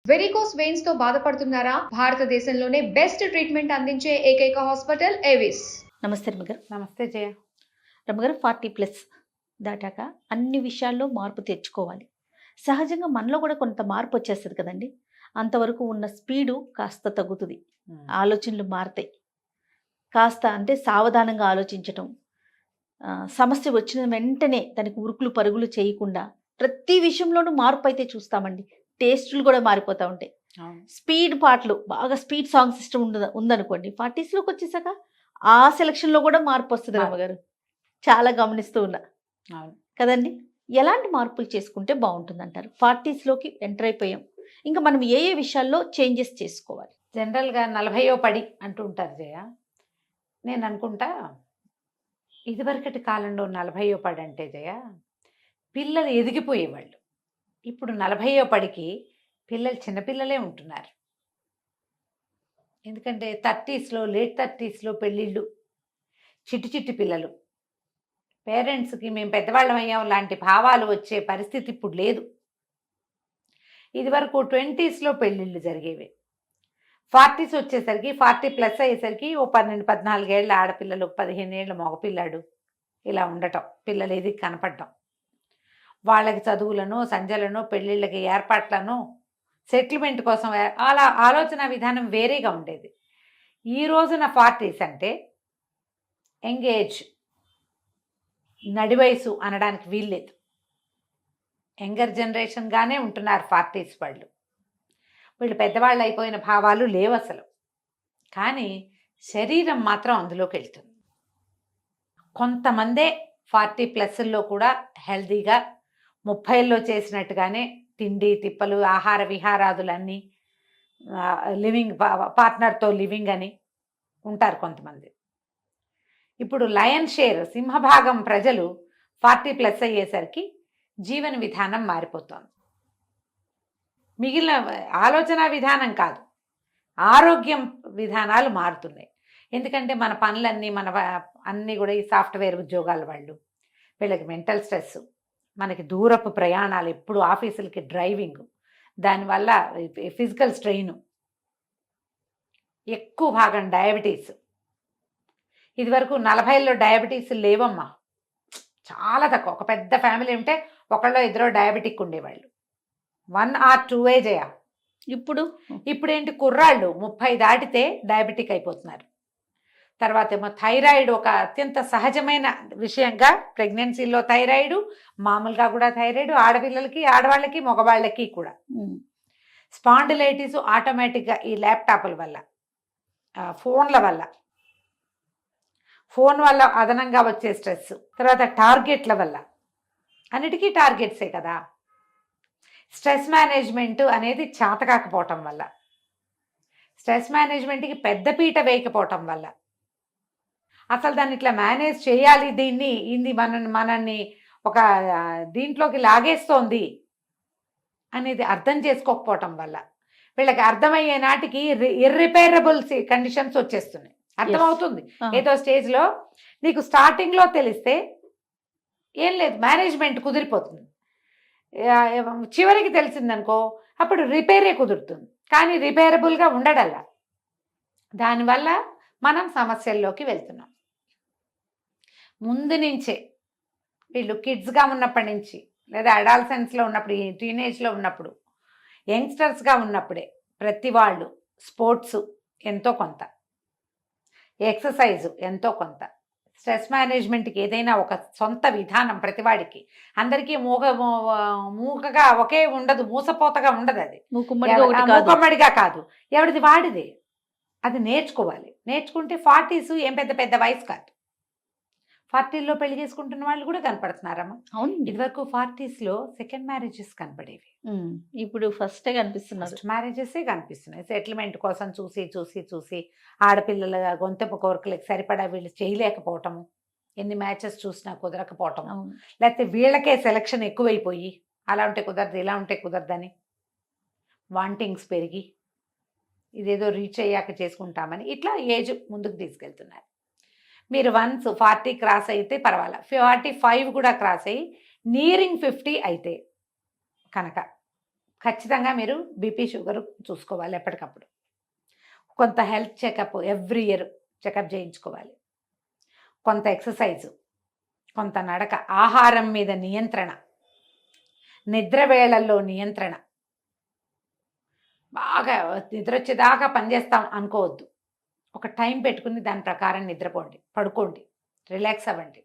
Varicose veins తో బాధపడుతున్నారా? భారతదేశంలోనే బెస్ట్ ట్రీట్మెంట్ అందించే ఏకైక హాస్పిటల్ ఏవిస్. నమస్తే రమ్మగారు. నమస్తే జయ. రమ్మగారు 40+ దాటాక అన్ని విషయాల్లో మార్పు తెచ్చుకోవాలి. సహజంగా మనలో కూడా కొంత మార్పు వచ్చేస్తుంది కదండి. అంతవరకు ఉన్న స్పీడు కాస్త తగ్గుతుంది, ఆలోచనలు మారుతాయి. కాస్త అంటే సావధానంగా ఆలోచించటం, సమస్య వచ్చిన వెంటనే దానికి ఉరుకులు పరుగులు చేయకుండా ప్రతి విషయంలోనూ మార్పు అయితే చూస్తామండి. టేస్టులు కూడా మారిపోతూ ఉంటాయి. స్పీడ్ పాటలు, బాగా స్పీడ్ సాంగ్ సిస్టమ్ ఉందనుకోండి, 40స్లోకి వచ్చేసాక ఆ సెలక్షన్లో కూడా మార్పు వస్తుంది రమ్మగారు. చాలా గమనిస్తూ ఉన్నా కదండి. ఎలాంటి మార్పులు చేసుకుంటే బాగుంటుంది అంటారు? 40స్లోకి ఎంటర్ అయిపోయాం, ఇంకా మనం ఏ ఏ విషయాల్లో చేంజెస్ చేసుకోవాలి? జనరల్గా 40వ పడి అంటూ ఉంటారు జయ. నేను అనుకుంటా ఇదివరకటి కాలంలో 40వ పడి అంటే జయ పిల్లలు ఎదిగిపోయేవాళ్ళు. ఇప్పుడు 40వ పడికి పిల్లలు చిన్నపిల్లలే ఉంటున్నారు. ఎందుకంటే 30స్లో లేట్ 30స్లో పెళ్ళిళ్ళు, చిట్టి చిట్టి పిల్లలు, పేరెంట్స్కి మేము పెద్దవాళ్ళం అయ్యాం లాంటి భావాలు వచ్చే పరిస్థితి ఇప్పుడు లేదు. ఇదివరకు 20స్లో పెళ్ళిళ్ళు జరిగేవి. 40s వచ్చేసరికి 40+ అయ్యేసరికి ఓ 12-14 ఏళ్ళ ఆడపిల్లలు, 15 ఏళ్ళ మగపిల్లాడు ఇలా ఉండటం, పిల్లలు ఏది కనపడటం, వాళ్ళకి చదువులను సంధ్యలను పెళ్ళిళ్ళకి ఏర్పాట్లను సెటిల్మెంట్ కోసం అలా ఆలోచన విధానం వేరేగా ఉండేది. ఈ రోజున 40s అంటే ఎంగేజ్, నడి వయసు అనడానికి వీల్లేదు. యంగర్ జనరేషన్గానే ఉంటున్నారు 40s వాళ్ళు. వీళ్ళు పెద్దవాళ్ళు అయిపోయిన భావాలు లేవు అసలు. కానీ శరీరం మాత్రం అందులోకి వెళ్తుంది. కొంతమందే 40+లో కూడా హెల్తీగా 30లో చేసినట్టుగానే తిండి తిప్పలు, ఆహార విహారాదులన్నీ, లివింగ్ పార్ట్నర్తో లివింగ్ అని ఉంటారు కొంతమంది. ఇప్పుడు లయన్ షేర్, సింహభాగం ప్రజలు 40+ అయ్యేసరికి జీవన విధానం మారిపోతుంది. మిగిలిన ఆలోచన విధానం కాదు, ఆరోగ్యం విధానాలు మారుతున్నాయి. ఎందుకంటే మన పనులన్నీ అన్నీ కూడా ఈ సాఫ్ట్వేర్ ఉద్యోగాల వాళ్ళు, వీళ్ళకి మెంటల్ స్ట్రెస్, మనకి దూరపు ప్రయాణాలు, ఎప్పుడు ఆఫీసులకి డ్రైవింగ్, దానివల్ల ఫిజికల్ స్ట్రెయిన్, ఎక్కువ భాగం డయాబెటీస్. ఇదివరకు 40లో డయాబెటీస్ లేవమ్మా, చాలా తక్కువ. ఒక పెద్ద ఫ్యామిలీ ఉంటే ఒకళ్ళో ఇద్దరో డయాబెటిక్ ఉండేవాళ్ళు, 1 or 2 జయ. ఇప్పుడు ఏంటి, కుర్రాళ్ళు 30 దాటితే డయాబెటిక్ అయిపోతున్నారు. తర్వాత ఏమో థైరాయిడ్, ఒక అత్యంత సహజమైన విషయంగా ప్రెగ్నెన్సీలో థైరాయిడ్, మామూలుగా కూడా థైరాయిడ్, ఆడపిల్లలకి, ఆడవాళ్ళకి, మగవాళ్ళకి కూడా. స్పాండిలైటిస్ ఆటోమేటిక్గా ఈ ల్యాప్టాప్ల వల్ల, ఫోన్ వల్ల అదనంగా వచ్చే స్ట్రెస్, తర్వాత టార్గెట్ల వల్ల, అన్నిటికీ టార్గెట్సే కదా. స్ట్రెస్ మేనేజ్మెంట్ అనేది చేతకాకపోవటం వల్ల, స్ట్రెస్ మేనేజ్మెంట్కి పెద్దపీట వేయకపోవటం వల్ల, అసలు దాన్ని ఇట్లా మేనేజ్ చేయాలి, ఇది మనల్ని ఒక దీంట్లోకి లాగేస్తోంది అనేది అర్థం చేసుకోకపోవటం వల్ల, వీళ్ళకి అర్థమయ్యే నాటికి ఇర్రిపేరబుల్ కండిషన్స్ వచ్చేస్తున్నాయి. అర్థమవుతుంది ఏదో స్టేజ్లో. నీకు స్టార్టింగ్లో తెలిస్తే ఏం లేదు, మేనేజ్మెంట్ కుదిరిపోతుంది. చివరికి తెలిసిందనుకో, అప్పుడు రిపేరే కుదురుతుంది. కానీ రిపేరబుల్గా ఉండడల్లా, దానివల్ల మనం సమస్యల్లోకి వెళ్తున్నాం. ముందు నుంచే వీళ్ళు కిడ్స్గా ఉన్నప్పటి నుంచి, లేదా అడాల్సెన్స్లో ఉన్నప్పుడు, టీనేజ్లో ఉన్నప్పుడు, యంగ్స్టర్స్గా ఉన్నప్పుడే ప్రతి వాళ్ళు స్పోర్ట్స్ ఎంతో కొంత, ఎక్సర్సైజు ఎంతో కొంత, స్ట్రెస్ మేనేజ్మెంట్కి ఏదైనా ఒక సొంత విధానం ప్రతివాడికి. అందరికీ మూకగా ఒకే ఉండదు, మూసపోతగా ఉండదు. అది మూకమ్మడిగా కాదు, ఎవరిది వాడిదే. అది నేర్చుకోవాలి. నేర్చుకుంటే 40s ఏం పెద్ద పెద్ద వయసు కాదు. 40లో పెళ్లి చేసుకుంటున్న వాళ్ళు కూడా కనపడుతున్నారమ్మా. అవును, ఇదివరకు 40స్లో సెకండ్ మ్యారేజెస్ కనపడేవి. ఇప్పుడు ఫస్ట్ మ్యారేజెసే కనిపిస్తున్నాయి. సెటిల్మెంట్ కోసం చూసి ఆడపిల్లల గొంతెపు కోరికలకు సరిపడా వీళ్ళు చేయలేకపోవటము, ఎన్ని మ్యాచెస్ చూసినా కుదరకపోవటం, లేకపోతే వీళ్ళకే సెలక్షన్ ఎక్కువైపోయి అలా ఉంటే కుదరదు, ఇలా ఉంటే కుదరదని వాంటింగ్స్ పెరిగి ఇదేదో రీచ్ అయ్యాక చేసుకుంటామని ఇట్లా ఏజ్ ముందుకు తీసుకెళ్తున్నారు. మీరు వన్స్ 40 క్రాస్ అయితే పర్వాలా, 45 కూడా క్రాస్ అయ్యి నియరింగ్ 50 అయితే కనుక ఖచ్చితంగా మీరు బీపీ షుగర్ చూసుకోవాలి ఎప్పటికప్పుడు. కొంత health checkup every year checkup చేయించుకోవాలి. కొంత ఎక్సర్సైజు, కొంత నడక, ఆహారం మీద నియంత్రణ, నిద్ర వేళల్లో నియంత్రణ. బాగా నిద్ర వచ్చేదాకా పనిచేస్తాం అనుకోవద్దు. ఒక టైం పెట్టుకుని దాని ప్రకారం నిద్రపోండి, పడుకోండి, రిలాక్స్ అవ్వండి.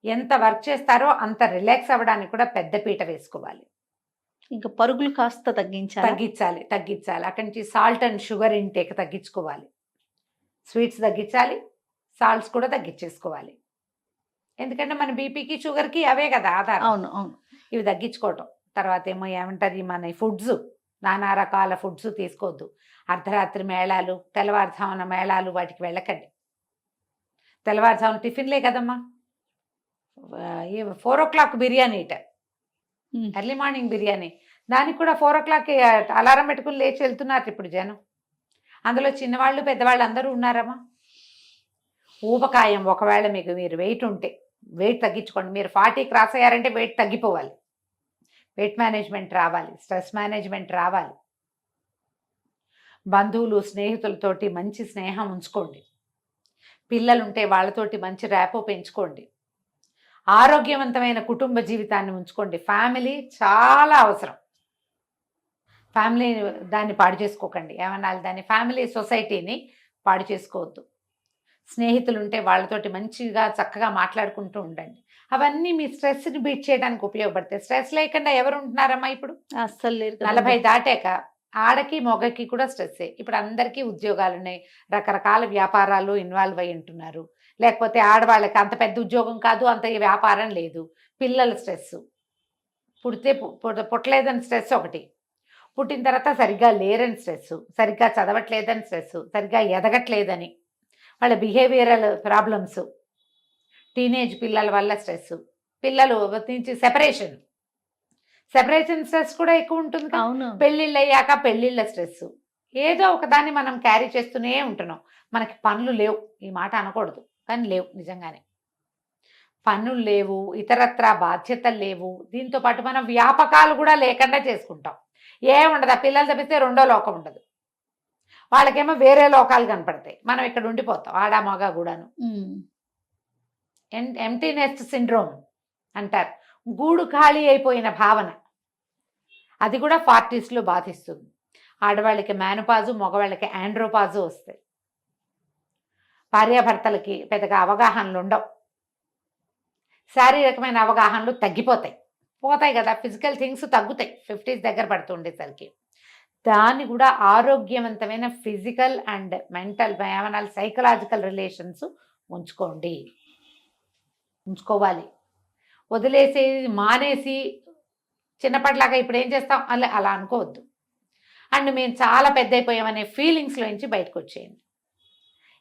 ఎంత వర్క్ చేస్తారో అంత రిలాక్స్ అవ్వడానికి కూడా పెద్దపీట వేసుకోవాలి. ఇంకా పరుగులు కాస్త తగ్గించాలి. అక్కడి నుంచి సాల్ట్ అండ్ షుగర్ ఇంటేక్ తగ్గించుకోవాలి. స్వీట్స్ తగ్గించాలి, సాల్ట్స్ కూడా తగ్గించేసుకోవాలి. ఎందుకంటే మన బీపీకి షుగర్కి అవే కదా ఆధారం. అవును. ఇవి తగ్గించుకోవటం. తర్వాత ఏమో ఏమంటారు, మన ఫుడ్స్, నానా రకాల ఫుడ్స్ తీసుకోవద్దు. అర్ధరాత్రి మేళాలు, తెల్లవారుజామున మేళాలు, వాటికి వెళ్ళకండి. తెల్లవారుజామున టిఫిన్లే కదమ్మా. 4 o'clock బిర్యానీ ఇట, ఎర్లీ మార్నింగ్ బిర్యానీ. దానికి కూడా 4 o'clock అలారం పెట్టుకుని లేచి వెళ్తున్నారు ఇప్పుడు జనం. అందులో చిన్నవాళ్ళు పెద్దవాళ్ళు అందరూ ఉన్నారమ్మా. ఊబకాయం, ఒకవేళ మీరు వెయిట్ ఉంటే వెయిట్ తగ్గించుకోండి. మీరు 40 క్రాస్ అయ్యారంటే వెయిట్ తగ్గిపోవాలి. వెయిట్ మేనేజ్మెంట్ రావాలి, స్ట్రెస్ మేనేజ్మెంట్ రావాలి. బంధువులు స్నేహితులతోటి మంచి స్నేహం ఉంచుకోండి. పిల్లలుంటే వాళ్ళతోటి మంచి ర్యాపో పెంచుకోండి. ఆరోగ్యవంతమైన కుటుంబ జీవితాన్ని ఉంచుకోండి. ఫ్యామిలీ చాలా అవసరం. ఫ్యామిలీ దాన్ని పాడు చేసుకోకండి. ఏమన్నా దాన్ని ఫ్యామిలీ సొసైటీని పాడు చేసుకోవద్దు. స్నేహితులు ఉంటే వాళ్ళతోటి మంచిగా చక్కగా మాట్లాడుకుంటూ ఉండండి. అవన్నీ మీ స్ట్రెస్ని బీట్ చేయడానికి ఉపయోగపడతాయి. స్ట్రెస్ లేకుండా ఎవరు ఉంటున్నారమ్మా ఇప్పుడు? అస్సలు లేరు. 40 దాటాక ఆడకి మొగకి కూడా స్ట్రెస్సే. ఇప్పుడు అందరికీ ఉద్యోగాలు ఉన్నాయి, రకరకాల వ్యాపారాలు ఇన్వాల్వ్ అయి ఉంటున్నారు. లేకపోతే ఆడవాళ్ళకి అంత పెద్ద ఉద్యోగం కాదు, అంత వ్యాపారం లేదు. పిల్లల స్ట్రెస్, పుట్టలేదని స్ట్రెస్ ఒకటి, పుట్టిన తర్వాత సరిగ్గా లేరని స్ట్రెస్, సరిగ్గా చదవట్లేదని స్ట్రెస్, సరిగ్గా ఎదగట్లేదని, వాళ్ళ బిహేవియరల్ ప్రాబ్లమ్స్, టీనేజ్ పిల్లల వల్ల స్ట్రెస్, పిల్లలు నుంచి సెపరేషన్ స్ట్రెస్ కూడా ఎక్కువ ఉంటుంది. పెళ్ళిళ్ళు అయ్యాక పెళ్ళిళ్ళ స్ట్రెస్, ఏదో ఒకదాన్ని మనం క్యారీ చేస్తూనే ఉంటున్నాం. మనకి పనులు లేవు, ఈ మాట అనకూడదు కానీ లేవు, నిజంగానే పనులు లేవు, ఇతరత్ర బాధ్యతలు లేవు. దీంతో పాటు మనం వ్యాపకాలు కూడా లేకుండా చేసుకుంటాం. ఉండదు, ఆ పిల్లలు తప్పిస్తే రెండో లోకం ఉండదు. వాళ్ళకేమో వేరే లోకాలు కనపడతాయి, మనం ఇక్కడ ఉండిపోతాం ఆడా మగ కూడాను. ఎంప్టీ నెస్ట్ సిండ్రోమ్ అంటారు, గూడు ఖాళీ అయిపోయిన భావన. అది కూడా 40sలో బాధిస్తుంది. ఆడవాళ్ళకి మేనోపాజు, మగవాళ్ళకి ఆండ్రోపాజు వస్తాయి. భార్యాభర్తలకి పెద్దగా అవగాహనలు ఉండవు, శారీరకమైన అవగాహనలు పోతాయి కదా. ఫిజికల్ థింగ్స్ తగ్గుతాయి 50s దగ్గర పడుతుండేసరికి. దాన్ని కూడా ఆరోగ్యవంతమైన physical and mental psychological relations ఉంచుకోవాలి. వదిలేసి మానేసి చిన్నప్పటిలాగా ఇప్పుడు ఏం చేస్తాం అలా అనుకోవద్దు. అండ్ మేము చాలా పెద్ద అయిపోయామనే ఫీలింగ్స్లో నుంచి బయటకు వచ్చేయండి.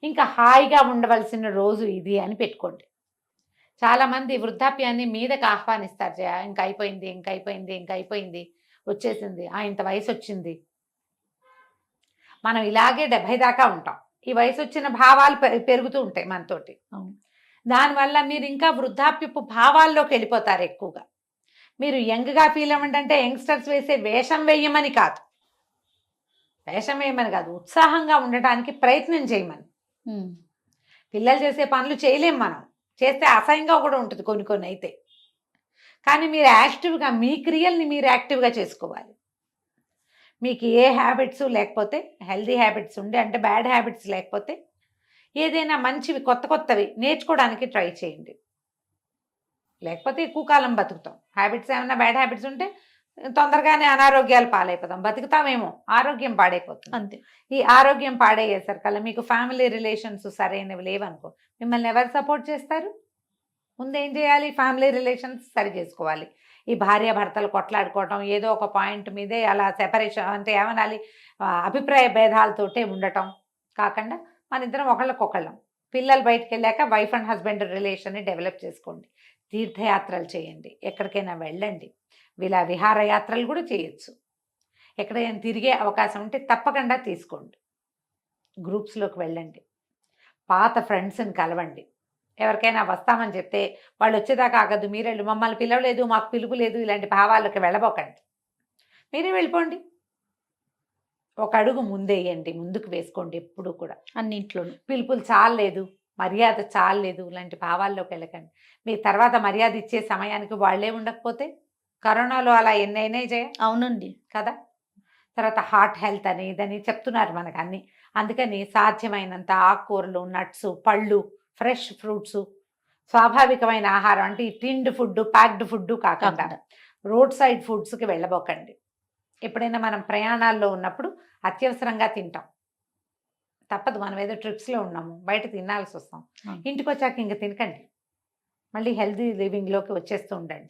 ఇంకా హాయిగా ఉండవలసిన రోజు ఇది అని పెట్టుకోండి. చాలామంది వృద్ధాప్యాన్ని మీదకి ఆహ్వానిస్తారు. ఇంకా అయిపోయింది, వచ్చేసింది, ఇంత వయసు వచ్చింది. మనం ఇలాగే 70 దాకా ఉంటాం. ఈ వయసు వచ్చిన భావాలు పెరుగుతూ ఉంటాయి మనతోటి. దానివల్ల మీరు ఇంకా వృద్ధాప్యపు భావాల్లోకి వెళ్ళిపోతారు ఎక్కువగా. మీరు యంగ్గా ఫీల్ అవ్వండి అంటే యంగ్స్టర్స్ వేసే వేషం వేయమని కాదు, ఉత్సాహంగా ఉండటానికి ప్రయత్నం చేయమని. పిల్లలు చేసే పనులు చేయలేం, మనం చేస్తే అసహ్యంగా కూడా ఉంటుంది కొన్ని అయితే. కానీ మీరు యాక్టివ్గా మీ క్రియల్ని మీరు యాక్టివ్గా చేసుకోవాలి. మీకు ఏ హ్యాబిట్స్ లేకపోతే, హెల్దీ హ్యాబిట్స్ ఉండి అంటే బ్యాడ్ హ్యాబిట్స్ లేకపోతే, ఏదైనా మంచివి కొత్తవి నేర్చుకోవడానికి ట్రై చేయండి. లేకపోతే ఎక్కువ కాలం బతుకుతాం. హ్యాబిట్స్ ఏమైనా బ్యాడ్ హ్యాబిట్స్ ఉంటే తొందరగానే అనారోగ్యాలు పాలైపోతాం. బతుకుతామేమో, ఆరోగ్యం పాడైపోతుంది అంతే. ఈ ఆరోగ్యం పాడయ్యేసరికల్లా మీకు ఫ్యామిలీ రిలేషన్స్ సరైనవి లేవనుకో, మిమ్మల్ని ఎవరు సపోర్ట్ చేస్తారు? ముందేం చేయాలి? ఫ్యామిలీ రిలేషన్స్ సరి చేసుకోవాలి. ఈ భార్యాభర్తలు కొట్లాడుకోవటం, ఏదో ఒక పాయింట్ మీదే అలా సెపరేషన్ అంటే ఏమనాలి, అభిప్రాయ భేదాలతోటే ఉండటం కాకుండా మన ఇద్దరం ఒకళ్ళకొకళ్ళం. పిల్లలు బయటకు వెళ్ళాక వైఫ్ అండ్ హస్బెండ్ రిలేషన్ని డెవలప్ చేసుకోండి. తీర్థయాత్రలు చేయండి, ఎక్కడికైనా వెళ్ళండి. విహారయాత్రలు కూడా చేయొచ్చు. ఎక్కడైనా తిరిగే అవకాశం ఉంటే తప్పకుండా తీసుకోండి. గ్రూప్స్లోకి వెళ్ళండి, పాత ఫ్రెండ్స్ని కలవండి. ఎవరికైనా వస్తామని చెప్తే వాళ్ళు వచ్చేదాకా ఆగదు, మీరెళ్ళు, మమ్మల్ని పిలవలేదు, మాకు పిలుపు లేదు, ఇలాంటి భావాలకు వెళ్ళబోకండి. మీరే వెళ్ళిపోండి. ఒక అడుగు ముందేయండి, ముందుకు వేసుకోండి ఎప్పుడు కూడా. అన్నింట్లోనూ. పిలుపులు చాలలేదు, మర్యాద చాలలేదు, ఇలాంటి భావాల్లోకి వెళ్ళకండి. మీ తర్వాత మర్యాద ఇచ్చే సమయానికి వాళ్ళే ఉండకపోతే కరోనాలో అలా ఎన్నైనా చేయ అవునండి. కదా. తర్వాత హార్ట్ హెల్త్ అని ఇదని చెప్తున్నారు మనకు అన్ని. అందుకని సాధ్యమైనంత ఆకుకూరలు, నట్స్, పళ్ళు, ఫ్రెష్ ఫ్రూట్స్, స్వాభావికమైన ఆహారం అంటే ఈ టిన్డ్ ఫుడ్, ప్యాక్డ్ ఫుడ్ కాకుండా రోడ్ సైడ్ ఫుడ్స్కి వెళ్ళబోకండి. ఎప్పుడైనా మనం ప్రయాణాల్లో ఉన్నప్పుడు అత్యవసరంగా తింటాం, తప్పదు. మనం ఏదో ట్రిప్స్లో ఉన్నాము, బయట తినాల్సి వస్తాం. ఇంటికి వచ్చాక ఇంక తినకండి, మళ్ళీ హెల్తీ లివింగ్లోకి వచ్చేస్తూ ఉండండి.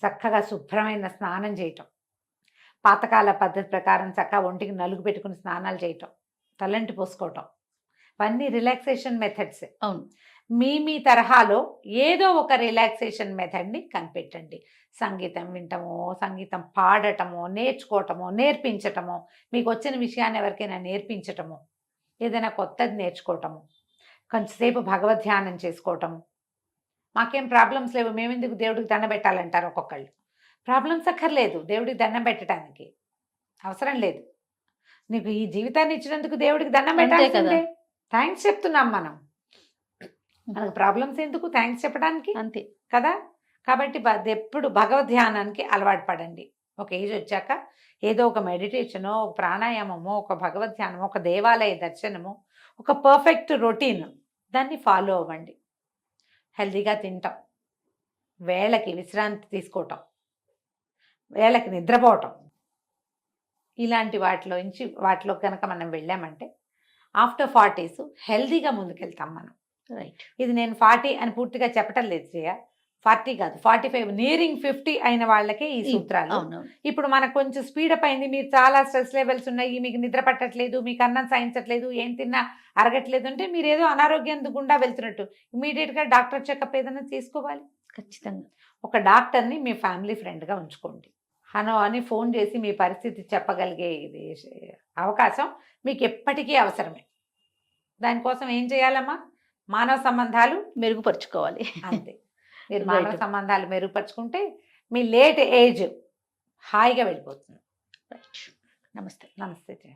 చక్కగా శుభ్రమైన స్నానం చేయటం, పాతకాల పద్ధతి ప్రకారం చక్కగా ఒంటికి నలుగు పెట్టుకుని స్నానాలు చేయటం, తలంటి పోసుకోవటం, ఇవన్నీ రిలాక్సేషన్ మెథడ్స్. అవును. మీ తరహాలో ఏదో ఒక రిలాక్సేషన్ మెథడ్ని కనిపెట్టండి. సంగీతం వింటమో, సంగీతం పాడటమో, నేర్చుకోవటమో, నేర్పించటమో, మీకు వచ్చిన విషయాన్ని ఎవరికైనా నేర్పించటమో, ఏదైనా కొత్తది నేర్చుకోవటము, కొంచెంసేపు భగవద్ధ్యానం చేసుకోవటము. మాకేం ప్రాబ్లమ్స్ లేవు, మేమెందుకు దేవుడికి దండం పెట్టాలంటారు ఒక్కొక్కళ్ళు. ప్రాబ్లమ్స్ అక్కర్లేదు దేవుడికి దండం పెట్టడానికి, అవసరం లేదు. నీకు ఈ జీవితాన్ని ఇచ్చినందుకు దేవుడికి దండం పెట్టాల్సిందే. థ్యాంక్స్ చెప్తున్నాం మనం, మనకు ప్రాబ్లమ్స్ ఎందుకు థ్యాంక్స్ చెప్పడానికి, అంతే కదా. కాబట్టి ఎప్పుడు భగవద్ధ్యానానికి అలవాటు పడండి. ఒక ఏజ్ వచ్చాక ఏదో ఒక మెడిటేషనో, ఒక ప్రాణాయామమో, ఒక భగవద్ధ్యానమో, ఒక దేవాలయ దర్శనమో, ఒక పర్ఫెక్ట్ రొటీన్, దాన్ని ఫాలో అవ్వండి. హెల్తీగా తింటాం, వేళకి విశ్రాంతి తీసుకోవటం, వేళకి నిద్రపోవటం, ఇలాంటి వాటిలో కనుక మనం వెళ్ళామంటే ఆఫ్టర్ 40s హెల్తీగా ముందుకెళ్తాం మనం. రైట్. ఇది నేను 40 అని పూర్తిగా చెప్పటం లేదు జయ, 40 కాదు 45, నియరింగ్ 50 అయిన వాళ్ళకే ఈ సూత్రాలు. ఇప్పుడు మనకు కొంచెం స్పీడప్ అయింది, మీరు చాలా స్ట్రెస్ లెవెల్స్ ఉన్నాయి, మీకు నిద్ర పట్టట్లేదు, మీకు అన్నం సాయించట్లేదు, ఏం తిన్నా అరగట్లేదు అంటే మీరు ఏదో అనారోగ్యం గుండా వెళ్తున్నట్టు. ఇమీడియట్గా డాక్టర్ చెకప్ ఏదైనా తీసుకోవాలి. ఖచ్చితంగా ఒక డాక్టర్ని మీ ఫ్యామిలీ ఫ్రెండ్గా ఉంచుకోండి. అని ఫోన్ చేసి మీ పరిస్థితి చెప్పగలిగే ఇది అవకాశం మీకు ఎప్పటికీ అవసరమే. దానికోసం ఏం చేయాలమ్మా, మానవ సంబంధాలు మెరుగుపరుచుకోవాలి. అంతే. మీరు మానవ సంబంధాలు మెరుగుపరుచుకుంటే మీ లేట్ ఏజ్ హాయిగా వెళ్ళిపోతుంది. నమస్తే. నమస్తే జయ.